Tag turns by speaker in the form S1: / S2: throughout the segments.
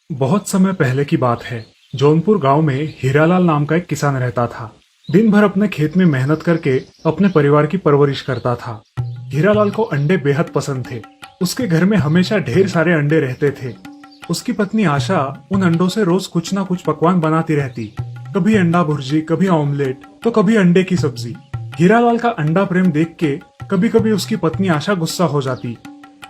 S1: बहुत समय पहले की बात है। जौनपुर गांव में हीरालाल नाम का एक किसान रहता था। दिन भर अपने खेत में मेहनत करके अपने परिवार की परवरिश करता था। हीरालाल को अंडे बेहद पसंद थे। उसके घर में हमेशा ढेर सारे अंडे रहते थे। उसकी पत्नी आशा उन अंडों से रोज कुछ ना कुछ पकवान बनाती रहती। कभी अंडा भुर्जी, कभी ऑमलेट, तो कभी अंडे की सब्जी। हीरालाल का अंडा प्रेम देख के कभी कभी उसकी पत्नी आशा गुस्सा हो जाती।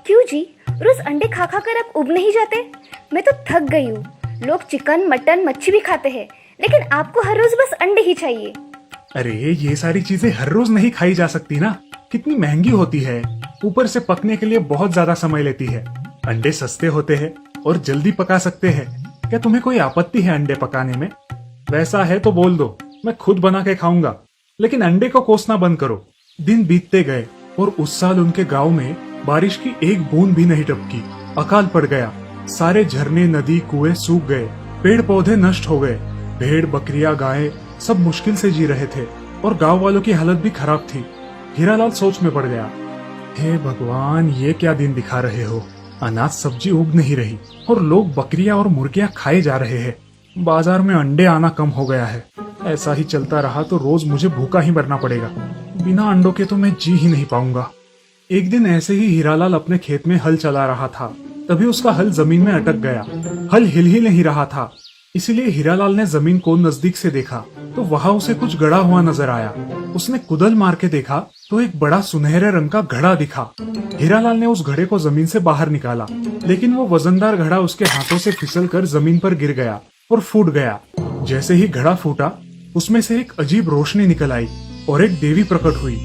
S2: क्यों जी, रोज अंडे खा खा कर आप उब नहीं जाते? मैं तो थक गई हूँ। लोग चिकन, मटन, मच्छी भी खाते हैं, लेकिन आपको हर रोज बस अंडे ही चाहिए।
S1: अरे ये सारी चीजें हर रोज नहीं खाई जा सकती ना। कितनी महंगी होती है, ऊपर से पकने के लिए बहुत ज्यादा समय लेती है। अंडे सस्ते होते हैं और जल्दी पका सकते हैं। क्या तुम्हें कोई आपत्ति है अंडे पकाने में? वैसा है तो बोल दो, मैं खुद बना के खाऊंगा, लेकिन अंडे को कोसना बंद करो। दिन बीतते गए और उस साल उनके गांव में बारिश की एक बूंद भी नहीं टपकी। अकाल पड़ गया। सारे झरने, नदी, कुएं सूख गए। पेड़ पौधे नष्ट हो गए। भेड़, बकरियां, गायें सब मुश्किल से जी रहे थे और गांव वालों की हालत भी खराब थी। हीरालाल सोच में पड़ गया। हे भगवान, ये क्या दिन दिखा रहे हो? अनाज सब्जी उग नहीं रही और लोग बकरियां और मुर्गियां खाए जा रहे हैं। बाजार में अंडे आना कम हो गया है। ऐसा ही चलता रहा तो रोज मुझे भूखा ही मरना पड़ेगा। बिना अंडों के तो मैं जी ही नहीं पाऊंगा। एक दिन ऐसे ही हीरालाल अपने खेत में हल चला रहा था। तभी उसका हल जमीन में अटक गया। हल हिल ही नहीं रहा था। इसलिए हीरालाल ने जमीन को नजदीक से देखा तो वहां उसे कुछ गड़ा हुआ नजर आया। उसने कुदल मार के देखा तो एक बड़ा सुनहरे रंग का घड़ा दिखा। हीरालाल ने उस घड़े को जमीन से बाहर निकाला, लेकिन वो वजनदार घड़ा उसके हाथों से फिसलकर जमीन पर गिर गया और फूट गया। जैसे ही घड़ा फूटा, उसमें से एक अजीब रोशनी निकल आई और एक देवी प्रकट हुई।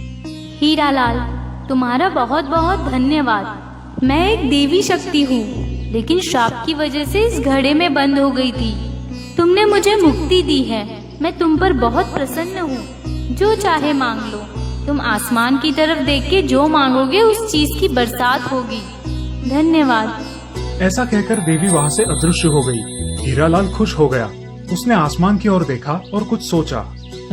S3: हीरालाल, तुम्हारा बहुत बहुत धन्यवाद। मैं एक देवी शक्ति हूँ, लेकिन श्राप की वजह से इस घड़े में बंद हो गई थी। तुमने मुझे मुक्ति दी है। मैं तुम पर बहुत प्रसन्न हूँ। जो चाहे मांग लो। तुम आसमान की तरफ देख के जो मांगोगे उस चीज की बरसात होगी। धन्यवाद।
S1: ऐसा कहकर देवी वहाँ से अदृश्य हो गई। हीरालाल खुश हो गया। उसने आसमान की ओर देखा और कुछ सोचा।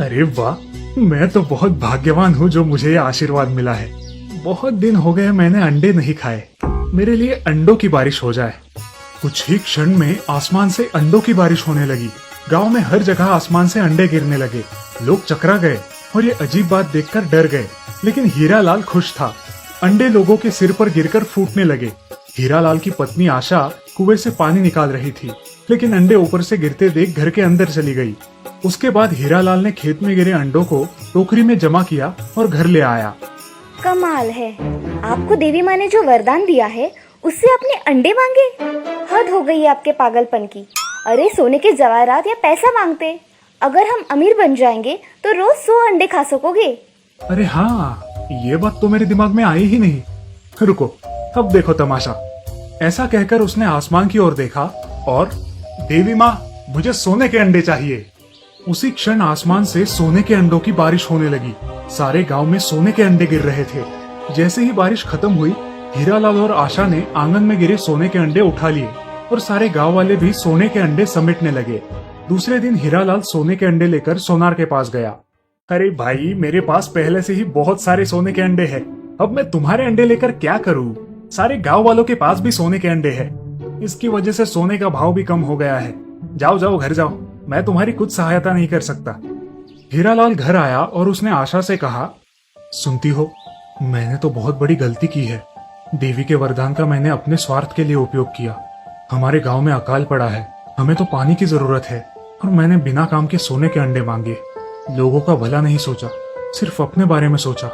S1: अरे वाह, मैं तो बहुत भाग्यवान हूँ जो मुझे यह आशीर्वाद मिला है। बहुत दिन हो गए मैंने अंडे नहीं खाए। मेरे लिए अंडों की बारिश हो जाए। कुछ ही क्षण में आसमान से अंडों की बारिश होने लगी। गांव में हर जगह आसमान से अंडे गिरने लगे। लोग चकरा गए और ये अजीब बात देखकर डर गए, लेकिन हीरालाल खुश था। अंडे लोगों के सिर पर गिरकर फूटने लगे। हीरालाल की पत्नी आशा कुएं से पानी निकाल रही थी, लेकिन अंडे ऊपर से गिरते देख घर के अंदर चली गई। उसके बाद हीरालाल ने खेत में गिरे अंडों को टोकरी में जमा किया और घर ले आया।
S2: कमाल है, आपको देवी माँ ने जो वरदान दिया है उससे आपने अंडे मांगे? हद हो गई है आपके पागलपन की। अरे सोने के जवाहरात या पैसा मांगते। अगर हम अमीर बन जाएंगे तो रोज 100 अंडे खा सकोगे।
S1: अरे हाँ, ये बात तो मेरे दिमाग में आई ही नहीं। रुको, अब देखो तमाशा। ऐसा कहकर उसने आसमान की ओर देखा और देवी माँ, मुझे सोने के अंडे चाहिए। उसी क्षण आसमान से सोने के अंडों की बारिश होने लगी। सारे गांव में सोने के अंडे गिर रहे थे। जैसे ही बारिश खत्म हुई, हीरालाल और आशा ने आंगन में गिरे सोने के अंडे उठा लिए और सारे गांव वाले भी सोने के अंडे समेटने लगे। दूसरे दिन हीरालाल सोने के अंडे लेकर सोनार के पास गया। अरे भाई, मेरे पास पहले से ही बहुत सारे सोने के अंडे हैं। अब मैं तुम्हारे अंडे लेकर क्या करूं? सारे गांव वालों के पास भी सोने के अंडे हैं। इसकी वजह से सोने का भाव भी कम हो गया है। जाओ जाओ, घर जाओ। मैं तुम्हारी कुछ सहायता नहीं कर सकता। हीरालाल घर आया और उसने आशा से कहा, सुनती हो, मैंने तो बहुत बड़ी गलती की है। देवी के वरदान का मैंने अपने स्वार्थ के लिए उपयोग किया। हमारे गांव में अकाल पड़ा है। हमें तो पानी की जरूरत है और मैंने बिना काम के सोने के अंडे मांगे। लोगों का भला नहीं सोचा, सिर्फ अपने बारे में सोचा।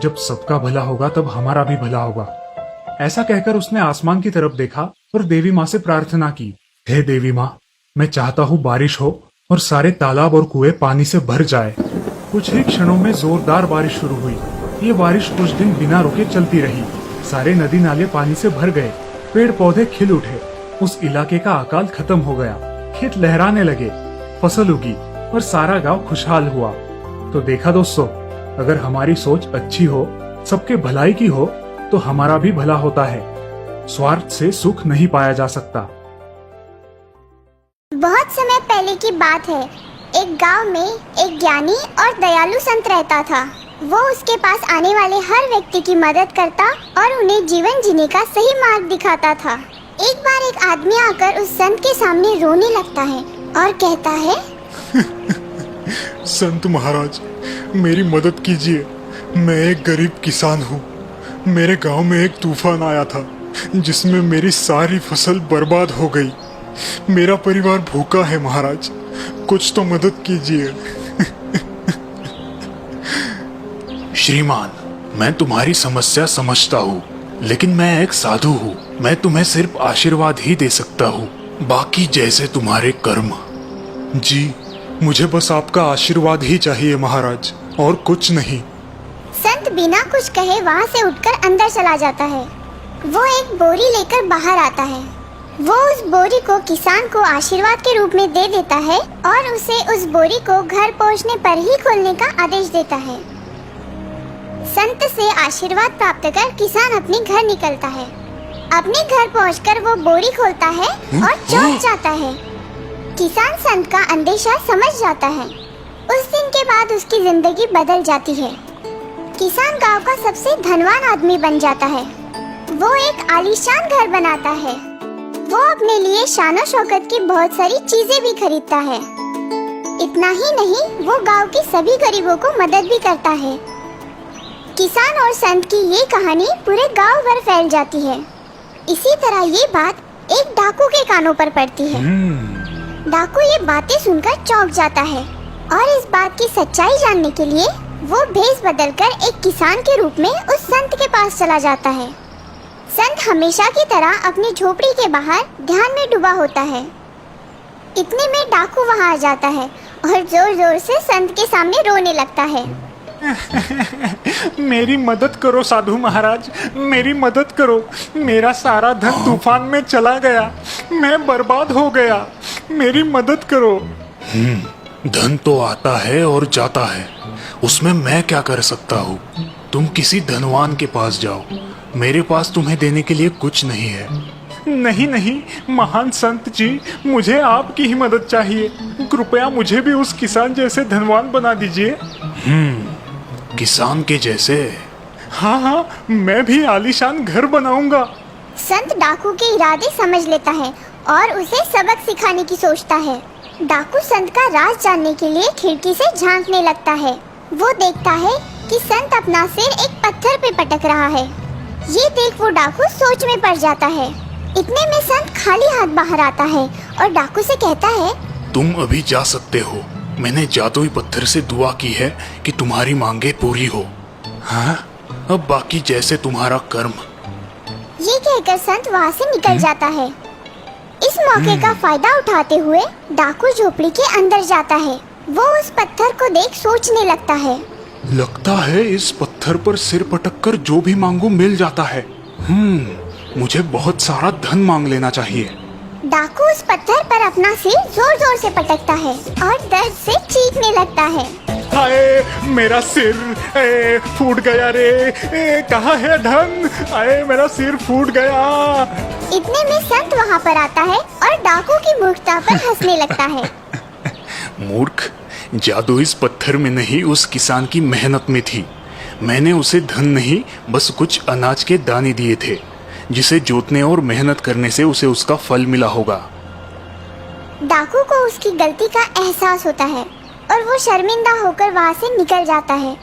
S1: जब सबका भला होगा तब हमारा भी भला होगा। ऐसा कहकर उसने आसमान की तरफ देखा और देवी माँ से प्रार्थना की। हे देवी माँ, मैं चाहता हूँ बारिश हो और सारे तालाब और कुएं पानी से भर जाए। कुछ ही क्षणों में जोरदार बारिश शुरू हुई। ये बारिश कुछ दिन बिना रुके चलती रही। सारे नदी नाले पानी से भर गए। पेड़ पौधे खिल उठे। उस इलाके का अकाल खत्म हो गया। खेत लहराने लगे, फसल उगी और सारा गांव खुशहाल हुआ। तो देखा दोस्तों, अगर हमारी सोच अच्छी हो, सबके भलाई की हो, तो हमारा भी भला होता है। स्वार्थ से सुख नहीं पाया जा सकता।
S4: बहुत समय पहले की बात है। एक गांव में एक ज्ञानी और दयालु संत रहता था। वो उसके पास आने वाले हर व्यक्ति की मदद करता और उन्हें जीवन जीने का सही मार्ग दिखाता था। एक बार एक आदमी आकर उस संत के सामने रोने लगता है और कहता है,
S1: संत महाराज, मेरी मदद कीजिए। मैं एक गरीब किसान हूँ। मेरे गांव में एक तूफान आया था जिसमें मेरी सारी फसल बर्बाद हो गई। मेरा परिवार भूखा है महाराज, कुछ तो मदद कीजिए। श्रीमान, मैं तुम्हारी समस्या समझता हूँ, लेकिन मैं एक साधु हूँ। मैं तुम्हें सिर्फ आशीर्वाद ही दे सकता हूँ, बाकी जैसे तुम्हारे कर्म। जी, मुझे बस आपका आशीर्वाद ही चाहिए महाराज, और कुछ नहीं।
S4: संत बिना कुछ कहे वहाँ से उठकर अंदर चला जाता है। वो एक बोरी लेकर बाहर आता है। वो उस बोरी को किसान को आशीर्वाद के रूप में दे देता है और उसे उस बोरी को घर पहुँचने पर ही खोलने का आदेश देता है। संत से आशीर्वाद प्राप्त कर किसान अपने घर निकलता है। अपने घर पहुंचकर वो बोरी खोलता है और चौंक जाता है। किसान संत का अंदेशा समझ जाता है। उस दिन के बाद उसकी जिंदगी बदल जाती है। किसान गांव का सबसे धनवान आदमी बन जाता है। वो एक आलीशान घर बनाता है। वो अपने लिए शानो शौकत की बहुत सारी चीजें भी खरीदता है। इतना ही नहीं, वो गांव के सभी गरीबों को मदद भी करता है। किसान और संत की ये कहानी पूरे गांव भर फैल जाती है। इसी तरह ये बात एक डाकू के कानों पर पड़ती है। डाकू ये बातें सुनकर चौंक जाता है और इस बात की सच्चाई जानने के लिए वो भेष बदलकर एक किसान के रूप में उस संत के पास चला जाता है। संत हमेशा की तरह अपनी झोपड़ी के बाहर ध्यान में डूबा होता है। इतने में डाकू वहाँ आ जाता है और जोर जोर से संत के सामने रोने लगता है।
S1: मेरी मदद करो साधु महाराज, मेरी मदद करो। मेरा सारा धन तूफान में चला गया, मैं बर्बाद हो गया। मेरी मदद करो। धन तो आता है और जाता है, उसमें मैं क्या कर सकता हूँ? तुम किसी धनवान के पास जाओ, मेरे पास तुम्हें देने के लिए कुछ नहीं है। नहीं नहीं महान संत जी, मुझे आपकी ही मदद चाहिए। कृपया मुझे भी उस किसान जैसे धनवान बना दीजिए। किसान के जैसे? हाँ हाँ, मैं भी आलीशान घर बनाऊंगा।
S4: संत डाकू के इरादे समझ लेता है और उसे सबक सिखाने की सोचता है। डाकू संत का राज जानने के लिए खिड़की से झांकने लगता है। वो देखता है कि संत अपना सिर एक पत्थर पे पटक रहा है। ये देख वो डाकू सोच में पड़ जाता है। इतने में संत खाली हाथ बाहर आता है और डाकू से कहता है,
S1: तुम अभी जा सकते हो। मैंने जादुई पत्थर से दुआ की है कि तुम्हारी मांगे पूरी हो। हाँ, अब बाकी जैसे तुम्हारा कर्म।
S4: ये कहकर संत वहाँ से निकल जाता है। इस मौके का फायदा उठाते हुए डाकू झोपड़ी के अंदर जाता है। वो उस पत्थर को देख सोचने लगता है।
S1: लगता है इस पत्थर पर सिर पटककर जो भी मांगू मिल जाता है। मुझे बहुत सारा धन मांग लेना चाहिए।
S4: डाकू उस पत्थर पर अपना सिर जोर जोर से पटकता है और दर्द से चीखने लगता है।
S1: हाय मेरा सिर फूट गया रे, कहाँ है धन? आए मेरा सिर फूट गया।
S4: इतने में संत वहाँ पर आता है और डाकू की मूर्खता पर हंसने लगता है।
S1: मूर्ख, जादू इस पत्थर में नहीं, उस किसान की मेहनत में थी। मैंने उसे धन नहीं, बस कुछ अनाज के दाने दिए थे, जिसे जोतने और मेहनत करने से उसे उसका फल मिला होगा।
S4: डाकू को उसकी गलती का एहसास होता है और वो शर्मिंदा होकर वहाँ से निकल जाता है।